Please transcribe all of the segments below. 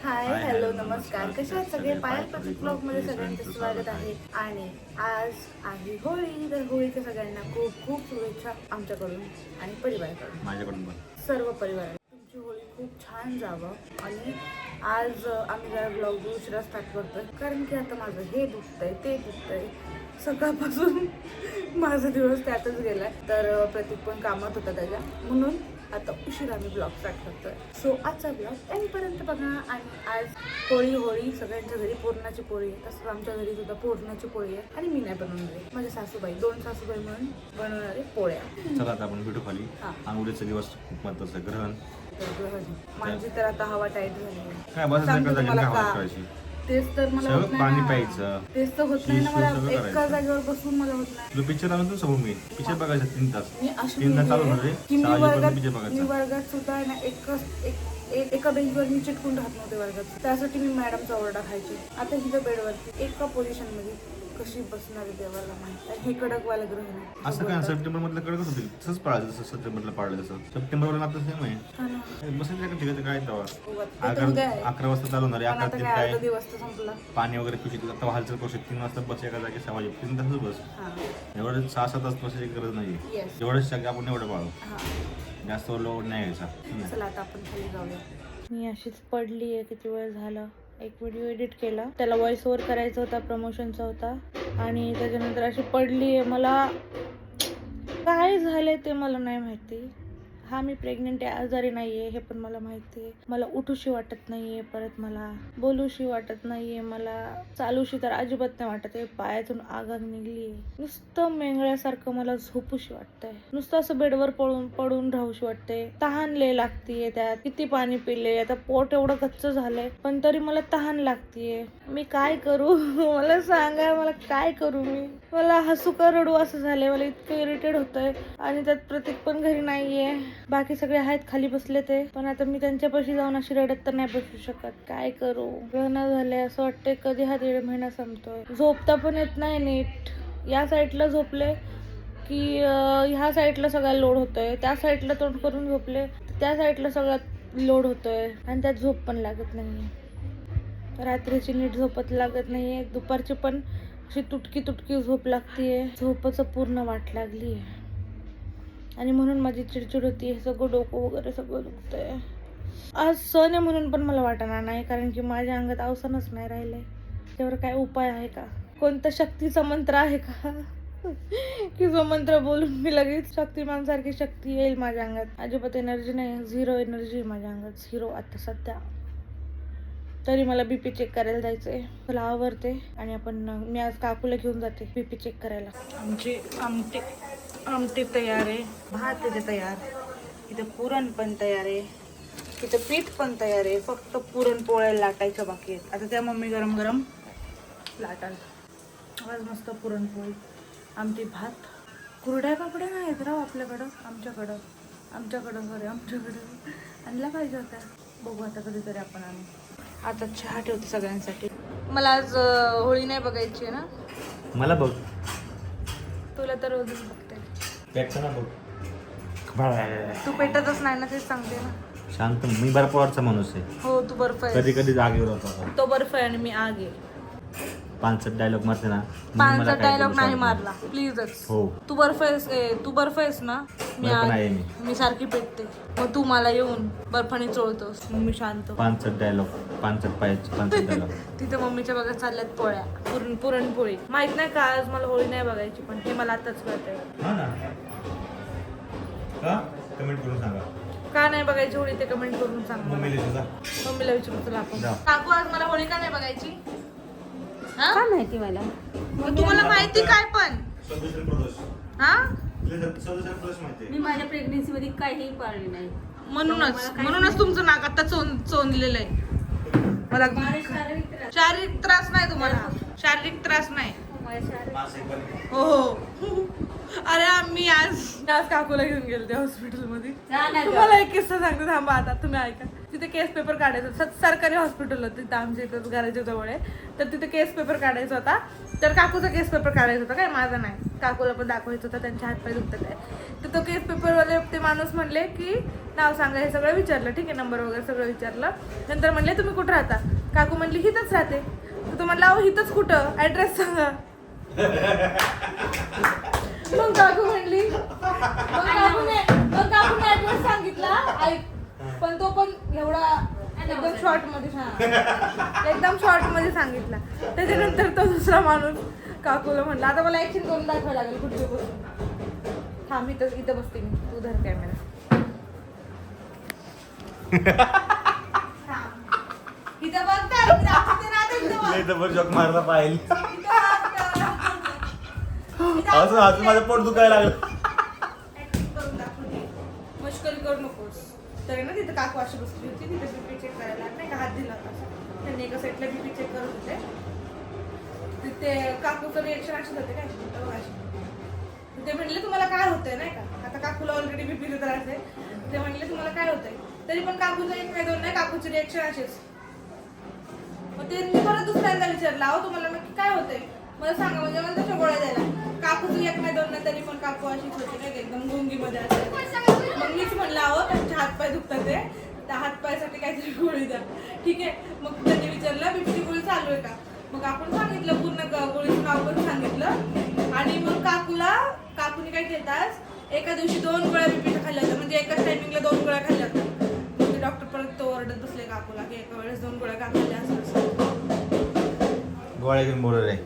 Hi hello नमस्कार. कशा आहात सगळे? पायल प्रतीक ब्लॉग मध्ये सगळ्यांचं स्वागत आहे. आणि आज आहे होळी, तर होळीच्या सगळ्यांना खूप खूप शुभेच्छा आमच्याकडून आणि परिवाराकडून, माझ्याकडून पण सर्व परिवाराला. तुमची होळी खूप छान जावं. आणि आज आम्ही जरा ब्लॉग उशिरा स्टार्ट करतोय कारण की आता माझं हे दुखतंय ते दुखतंय. सकाळपासून माझा दिवस त्यातच गेलाय. तर प्रतीक पण कामात होता त्याच्या, म्हणून आता उशिरा मी ब्लॉग स्टार्ट करतोय. सो आजचा ब्लॉग एंडपर्यंत बघा. आणि आज होळी सगळ्यांच्या घरी पुरणाची पोळी आहे. तसंच आमच्या घरी सुद्धा पुरणाची पोळी आहे. आणि मी नाही बनवणार आहे, माझ्या सासूबाई, 2 सासूबाई म्हणून बनवणार आहे पोळ्या. चला आता आपण भेटू खाली. आंघोळीचा दिवस खूप महत्वाचा आहे. ग्रहण माझी तर आता हवा टाईट झाली आहे. काय बस तेच तर मला होत नाही पाणी ना. प्यायचं, तेच तर होत नाही ना मला. सगळं एका करायचं. जागेवर बसून मला होत नाही. तुला पिक्चर आवडतो समोर मी पिक्चर बघायचा 3 तास. मी अशी 3 तास चालू मुलगी होणार आहे की मी पिक्चर मी बघायचा. वर्गात सुद्धा ना एका बेंचवर मी चिटकून राहत नव्हते वर्गात. त्यासाठी मी मॅडमचा ओरडा खायची. आता हिच्या बेडवरती एका पोझिशन मध्ये कशी बसणार आहे देवाला माहिती. हे कडकवाला ग्रहण आहे. असं काय सप्टेंबर मधलं कडकच होतील. तसंच पाळायचं जसं सप्टेंबरला पाळलं तसं. सप्टेंबर मध्ये आता सेम आहे. हा ना. बसायचं का ठिकाणी काय तेव्हा ते तर उद्या आहे. 11 वाजता चालू होणार आहे. पण 11 आता ते काय काय अर्धा दिवस तर संपला. पाणी वगैरे पिशीत आता हालचाल करू शकते. 3 वाजता बस एका जागी 6 वाजे 3 तासच बस. हा एवढं 6-7 तास बसायची गरज नाही. येस. जेवढं शक्य आपण एवढं पाळू. हा जास्त लोड नाही घ्यायचा. चला आता आपण खाली जाऊया. मी अशीच पडली आहे. किती वेळ झाला. एक व्हिडिओ एडिट केला, त्याला व्हॉइस ओव्हर करायचा होता, प्रमोशनचा होता. आणि त्याच्यानंतर अशी पडली आहे. मला काय झालंय ते मला नाही माहिती. हा मी प्रेग्नेंट आहे, आजारी नाही आहे हे पण मला माहिती आहे. मला उठूशी वाटत नाही आहे, परत मला बोलूशी वाटत नाही आहे, मला चालूशी तर अजिबात नाही वाटत आहे. पायातून आग निघली आहे. नुसतं मेंगळ्यासारखं मला झोपूशी वाटतंय. नुसतं असं बेडवर पडून राहूशी वाटतंय. तहान लय लागतीये. त्यात किती पाणी पिले, आता पोट एवढं कच्च झालंय पण तरी मला तहान लागतीये. मी काय करू? मला सांगा, मला काय करू? मला हसू का रडू असं झालंय. मला इतकं इरिटेट होतंय. आणि त्यात प्रतीक पण घरी नाहीये. बाकी सगळे आहेत खाली बसले ते, पण आता मी त्यांच्यापाशी जाऊन अशी रडत तर नाही बसू शकत. काय करू? ग्रहण झालंय असं वाटतंय कधी हा 1.5 महिना संपतोय. झोपता पण येत नाही नीट. या साईडला झोपले की ह्या साईडला सगळा लोड होतोय, त्या साईडला तोंड करून झोपले त्या साईडला सगळा लोड होतोय. आणि त्यात झोप पण लागत नाहीये. रात्रीची नीट झोपत लागत नाहीये. दुपारची पण अशी तुटकी झोप लागतीये. झोपच पूर्ण वाट लागलीये. आणि म्हणून माझी चिडचिड होती. हे सगळं डोकं वगैरे सगळं दुखतंय. आज सण आहे म्हणून पण मला वाटणार नाही, कारण की माझ्या अंगात अवसानच नाही राहिलंय. त्यावर काय उपाय आहे का? कोणता शक्तीचा मंत्र आहे का की जो मंत्र बोलून मी लगेच शक्तिमान सारखी शक्ती येईल माझ्या अंगात? अजिबात एनर्जी नाही. 0 एनर्जी माझ्या अंगात. 0 आता सध्या. तरी मला बीपी चेक करायला जायचंय. मला आवडते. आणि मी आज काकूला घेऊन जाते बीपी चेक करायला. आमची आमटी तयार आहे. भात तिथे तयार. इथे पुरण पण तयार आहे. इथे पीठ पण तयार आहे. फक्त पुरणपोळ्या लाटायच्या बाकी आहेत. आता त्या मम्मी गरम गरम लाटाल. आज मस्त पुरणपोळी, आमटी, भात. कुरड्या पापड्या नाही आहेत राव आपल्याकडं. आमच्याकडं आणल्या पाहिजे होत्या. बघू आता कधीतरी आपण आणू. आता चहा ठेवते सगळ्यांसाठी. मला आज होळी नाही बघायची आहे ना. मला बघ, तुला तर रोजच बघते. तू पेटतच नाही ना, तेच सांगते ना. शांत. मी बर्फावरचा माणूस आहे. हो तू बर्फ आहे. कधी कधी जागेवर होता. तो बर्फ आहे आणि मी आग आहे. 5 डायलॉग मारते ना. पांचचा डायलॉग नाही मारला प्लीजच. हो. तू बर्फ आहेस ना. मी बर्फ आग नाही आहे. मी. मी सारखी पेटते. मग तू मला येऊन बर्फाने चोळतोस. मग मी शांत. 5 डायलॉग 5 पायाचे 5 डायलॉग. तिथे मम्मीच्या बघा चालल्यात पोळ्या. पुरणपोळी. माहित नाही का आज मला होळी नाही बघायची, पण हे मला आताच कळतंय. हा ना. का? कमेंट करून सांगा. का नाही बघायची होळी ते कमेंट करून सांग. मम्मीला विचारू तुला आपण. काकू आज मला होळी का नाही बघायची? काय माहिती मला. मग तुम्हाला माहिती काय पण? हा मी माझ्या प्रेग्नेन्सी मध्ये काहीही पाळले नाही. म्हणूनच तुमचं नाक आता चोंदलेलं आहे. मला शारीरिक त्रास नाही तुम्हाला. शारीरिक त्रास नाही. हो हो. अरे आम्ही आज काकूला घेऊन गेलो त्या हॉस्पिटलमध्ये. तुम्हाला एक किस्सा सांगते, थांबा आता तुम्ही ऐका. तिथे केस पेपर काढायचा. सरकारी हॉस्पिटल होतं तिथं आमच्या इथं घराच्या जवळ आहे. तर तिथे केस पेपर काढायचा होता. तर काकूचा केस पेपर काढायचा होता, काय माझा नाही. काकूला पण दाखवायचं होतं, त्यांच्या हातपाय दुखतात आहे. तर तो केस पेपरवाले ते माणूस म्हणले की नाव सांगा हे सगळं विचारलं, ठीक आहे, नंबर वगैरे सगळं विचारलं. नंतर म्हणले तुम्ही कुठं राहता? काकू म्हणली हिथंच राहते. तर तो म्हणला अहो हिथंच कुठं, ॲड्रेस सांगा. मग काकू म्हणली, मग काकूने ॲड्रेस सांगितला, ऐक, पण तो पण एवढा एकदम शॉर्ट मध्ये सांगितला. त्याच्यानंतर तो दुसरा माणूस काकूला म्हणला आता मला ऍक्शन करून दाखवायला लागेल कुठे बसून. थांब इथं बसते मी, तू धर कॅमेरा. इथं बघ जॉक मारला पाहिजे. अजून माझं पोट दुखायला लागलं. मस्करी करू नकोस. तर ना तिथं काकू अशी बसली होती, तिथे बीपी चेक करायला नाही का, हात दिला होता त्यांनी एका साईडला बीपी चेक करत होते. तिथे काकूचं रिएक्शन असेल होते काय, ते म्हणले तुम्हाला काय होतंय नाही का, आता काकूला ऑलरेडी बीपीचा त्रास आहे. ते म्हणले तुम्हाला काय होतंय, तरी पण काकूचं एक काय दोन नाही, काकूची रिएक्शन असेच. मग ते मी परत दुसऱ्यांदा विचारलं अहो तुम्हाला नक्की काय होतंय मला सांगा, म्हणजे मला तशा गोळ्या द्यायला. काकूचं एक नाही दोन नाही, तरी पण काकू अशीच होती काय एकदम गुंगीमध्ये असेल. मग मीच म्हणलं अहो त्यांचे हातपाय दुखतात ते, त्या हातपायसाठी काहीतरी गोळी द्या, ठीक आहे. मग त्यांनी विचारलं बीपीची गोळी चालू आहे का, मग आपण सांगितलं पूर्ण गोळीचं नाव पण सांगितलं. आणि मग काकूने काय केलं, एका दिवशी 2 गोळ्या बीपीच्या खाल्ल्या होत्या, म्हणजे एकाच टायमिंगला 2 गोळ्या खाल्ल्या होत्या. मग ते डॉक्टर परत तो ओरडत बसले काकूला की एका वेळेस 2 गोळ्या का खाल्ल्या असं. गोळ्या घेऊन बोलवलंय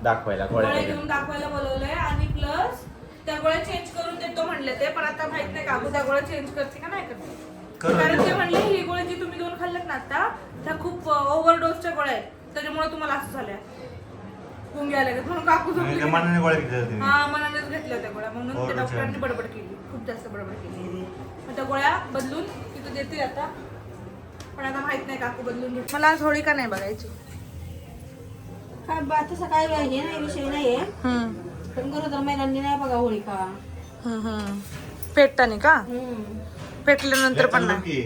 दाखवायला, गोळ्या घेऊन दाखवायला बोलवलंय. आणि प्लस त्या गोळ्या चेंज करून देतो म्हणले ते, पण आता माहित नाही काकू त्या गोळ्या चेंज करते का नाही करते. कारण ते म्हणले ही गोळी जी तुम्ही 2 खाल्ल्यात ना आता, त्या खूप ओव्हरडोसच्या गोळ्या आहेत, त्याच्यामुळे तुम्हाला असं झालंय गुंगी आल्या म्हणून काकू झोपली. हा मनानेच घेतल्या होत्या गोळ्या, म्हणून त्या डॉक्टरांनी बडबड केली, खूप जास्त बडबड केली. मग त्या गोळ्या बदलून तिथं देतील आता, पण आता माहित नाही काकू बदलून घेत. मला आज होळी का नाही बघायची, काय तसं काय हे नाही, विषय नाहीये, पण गरोदर महिलांनी नाही बघा होळी का. पेटतानी का, पेटल्यानंतर पण नाही.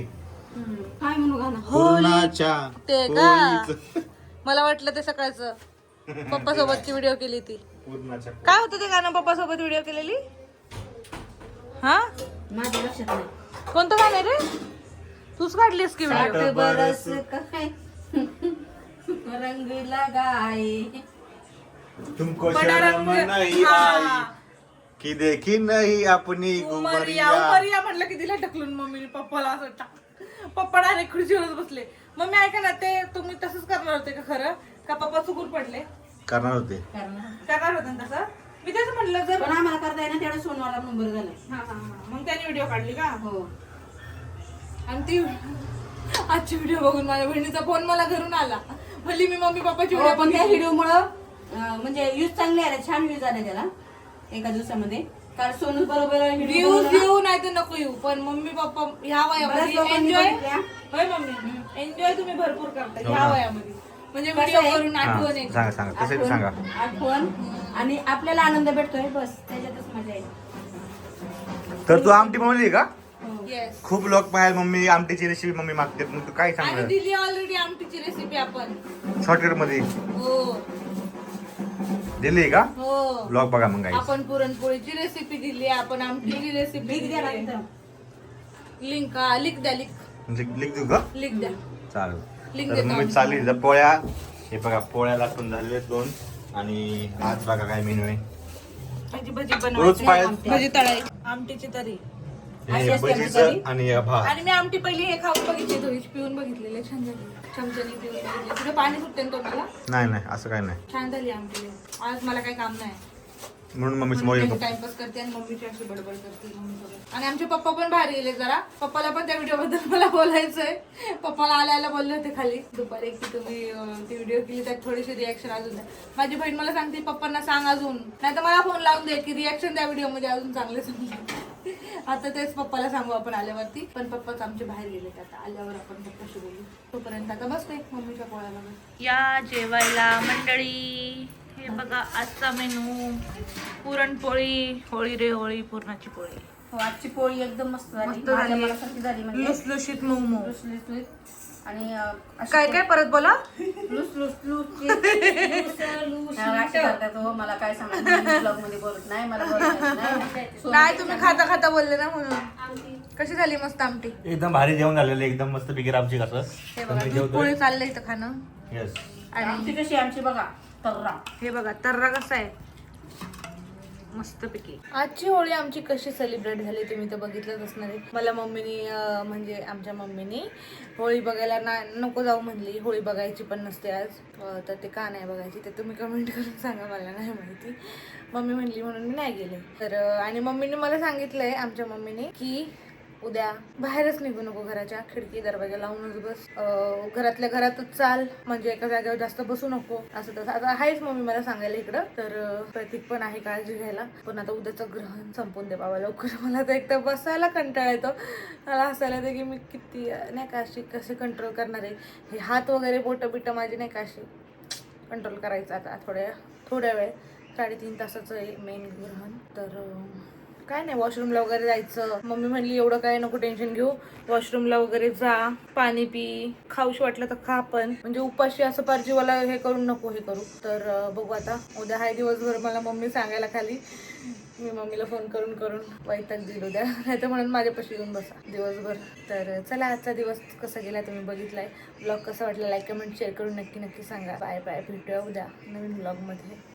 काय म्हणू गाणं होळीच्या ते का, मला वाटलं ते सकाळचं पप्पा सोबतची व्हिडिओ केली ती. काय होतं ते गाणं पप्पा सोबत व्हिडिओ केलेली, हा माझ्या लक्षात नाही कोणतं गाणं रे, तूच काढलीस की व्हिडिओ. बरस काय रंग लगाए तुमको बड़ा शर्म रंग- नहीं हाँ. आई कि देखी नहीं अपनी उमरिया उमरिया. म्हटलं की तिला ढकलून मम्मीने पप्पाला असं पप्पा डायरेक्ट खुर्चीवरच बसले. मम्मी ऐका ना, ते तुम्ही तसंच करणार होते का खरं, का पप्पा चुकून पडले करणार होते करणार होते ना तसं. मी तेच म्हटलं जर पण आम्हाला करता येईना तेवढा सोनवाला नंबर झालाय. मग त्याने व्हिडिओ काढली का. हो आणि ती आजची व्हिडिओ बघून माझ्या बहिणीचा फोन मला घरून आला, म्हणली मी मम्मी पप्पाची हो, व्हिडिओ पण त्या व्हिडिओ मुळे म्हणजे व्ह्यूज चांगले आले, छान व्ह्यूज आले त्याला एका दिवसामध्ये. कारण सोनू बरोबर व्ह्यूज येऊ नाही तर नको येऊ, पण मम्मी पप्पा ह्या वयामध्ये एन्जॉय, होय मम्मी एन्जॉय तुम्ही भरपूर करता ह्या वयामध्ये, म्हणजे व्हिडिओ करून आठवण येते. सांगा सांगा तसं सांगा. आठवण आणि आपल्याला आनंद भेटतोय, बस त्याच्यातच मजा आहे. तर तू आमटी बनवली का. येस, खूप लोक माझ्या मम्मी आमटीची रेसिपी मम्मी मागतात, मग तू काय आणि सांग दिली ऑलरेडी आमटीची रेसिपी आपण. शॉर्टकट मध्ये हो दिली का. हो ब्लॉग बघा मग guys. आपण पुरणपोळीची रेसिपी दिली, आपण आमटीची रेसिपी लिख द्या ना दिली. इथं. लिंक द्या म्हणजे लिख देऊ का. लिंक द्या. चालेल. लिंक तर देतो मम्मी आम्ही. चालली इथं पोळ्या. हे बघा पोळ्याला पण झालेले 2 आणि आज बघा काय मेनू आहे. भजी भजी रोज बनवायची, पाय- भजी तळायची, आमटीची तरी. हे भजीचं आणि भात. आणि मी आमटी पहिली हे खाऊन बघितली, थोडीशी पिऊन बघितलेली, छान झाली. चमच्याने पिऊन बघितली, तुझं पाणी सुटते ना तोंडाला. नाही नाही असं काय नाही, छान झाली आमटी. आज मला काही काम नाही, म्हणून मम्मीची मोळी टाइमपास करते आणि मम्मीची अशी बडबड करते मम्मीसोबत. आणि आमचे पप्पा पण बाहेर गेले जरा, पप्पाला पण त्या व्हिडिओ बद्दल मला बोलायचंय. पप्पाला आल्याला बोलले होते खाली दुपारी की तुम्ही ती व्हिडिओ केली त्यात थोडीशी रिॲक्शन अजून द्या. माझी बहीण मला सांगते पप्पांना सांग अजून, नाही तर मला फोन लावून दे की रिॲक्शन त्या व्हिडिओ मध्ये अजून चांगले सांगते. आता तेच पप्पाला सांगू आपण आल्यावरती, पण पप्पाच आमचे बाहेर गेले, आता आल्यावर आपण पप्पाशी बोलू. तोपर्यंत आता बसते मम्मीच्या पोळ्याला. या जेवायला मंडळी. हे बघा आजचा मेनू, पुरणपोळी, होळी रे होळी, पुरणाची पोळी. हो, आजची पोळी एकदम मस्त झाली, मस्त झाली. माझ्या मनासारखी झाली, म्हणजे लुसलुशीत मऊ लुसलुशीत. आणि अशी काय काय परत बोला. अशी करतात हो, मला काय सांगा ब्लॉग मध्ये बोलत नाही, मला बोलत नाही. नाही तुम्ही खाता खाता बोलले ना म्हणून. कशी झाली मस्त आमटी? एकदम भारी जेवण झालेलं, एकदम मस्त बिगर आमची कसं हे बघा दूध पोळी चाललंय इथं खाणं. येस. आणि आमची कशी आमची बघा तर्रा. हे बघा तर्रा कसा आहे मस्त पैकी. आजची होळी आमची कशी सेलिब्रेट झाली तुम्ही तर बघितलंच असणार आहे. मला मम्मीनी म्हणजे आमच्या मम्मीनी होळी बघायला नको जाऊ म्हणली. होळी बघायची पण नसते आज, तर ते का नाही बघायची ते तुम्ही कमेंट करून सांगा, मला नाही माहिती. मम्मी म्हणली म्हणून मी नाही गेले. तर आणि मम्मीने मला सांगितलंय, आमच्या मम्मीने, की उद्या बाहेरच निघू नको, घराच्या खिडकी दरवाजा लावूनच बस, घरातल्या घरातच चाल, म्हणजे एका जागेवर जास्त बसू नको, असं तसं. आता आहेच मम्मी मला सांगायला इकडं. तर प्रतीक पण आहे काळजी घ्यायला. पण आता उद्याचं ग्रहण संपून दे बाबा लवकर. मला तर एक तर बसायला कंटाळा येतो, मला हसायला येतं की मी किती नाही का अशी कसे कंट्रोल करणार आहे. हे हात वगैरे बोटं बिटं माझी नाही का अशी कंट्रोल करायचं आता थोड्या वेळ. 3.5 तासाचं आहे मेन ग्रहण. तर काय नाही, वॉशरूमला वगैरे जायचं. मम्मी म्हणली एवढं काय नको टेन्शन घेऊ, वॉशरूमला वगैरे जा, पाणी पी, खाऊशी वाटलं तर खा, पण म्हणजे उपाशी असं पार जीवाला हे करून नको हे करू. तर बघू आता, उद्या हाय दिवसभर. मला मम्मी सांगायला खाली, मी मम्मीला फोन करून वैताग दिल उद्या, नाही तर म्हणून माझ्यापाशी येऊन बसा दिवसभर. तर चला, आजचा दिवस कसा गेला तुम्ही बघितलाय. ब्लॉग कसा वाटला लाईक कमेंट शेअर करून नक्की सांगा. बाय बाय, भेटूया उद्या नवीन ब्लॉगमध्ये.